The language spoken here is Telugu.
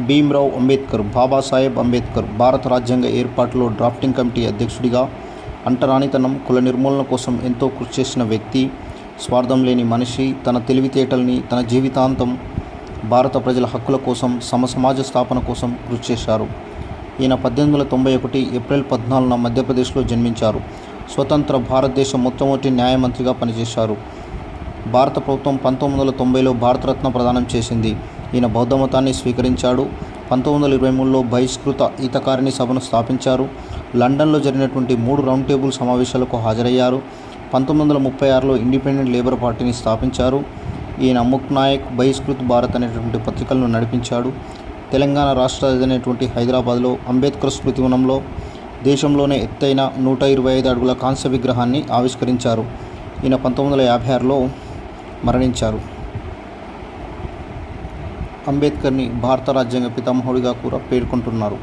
భీమ్రావ్ అంబేద్కర్ బాబాసాహెబ్ అంబేద్కర్ భారత రాజ్యాంగ ఏర్పాటులో డ్రాఫ్టింగ్ కమిటీ అధ్యక్షుడిగా అంటరానితనం, కుల నిర్మూలన కోసం ఎంతో కృషి చేసిన వ్యక్తి, స్వార్థం లేని మనిషి. తన తెలివితేటల్ని తన జీవితాంతం భారత ప్రజల హక్కుల కోసం, సమాజ స్థాపన కోసం కృషి చేశారు. ఈయన 1891 ఏప్రిల్ 14న మధ్యప్రదేశ్లో జన్మించారు. స్వతంత్ర భారతదేశం మొట్టమొదటి న్యాయమంత్రిగా పనిచేశారు. భారత ప్రభుత్వం 1990లో భారతరత్న ప్రదానం చేసింది. ఈయన బౌద్ధ మతాన్ని స్వీకరించాడు. 1923లో బహిష్కృత హితకారిణి సభను స్థాపించారు. లండన్లో జరిగినటువంటి 3 రౌండ్ టేబుల్ సమావేశాలకు హాజరయ్యారు. 1936లో ఇండిపెండెంట్ లేబర్ పార్టీని స్థాపించారు. ఈయన ముక్ నాయక్, బహిష్కృత్ భారత్ అనేటువంటి పత్రికలను నడిపించాడు. తెలంగాణ రాష్ట్ర రాజధాని హైదరాబాద్లో అంబేద్కర్ స్మృతివనంలో దేశంలోనే ఎత్తైన 125 అడుగుల కాంస్య విగ్రహాన్ని ఆవిష్కరించారు. ఈయన 1956లో మరణించారు. అంబేద్కర్ని భారత రాజ్యాంగ పితామహుడిగా కూడా పేర్కొంటున్నారు.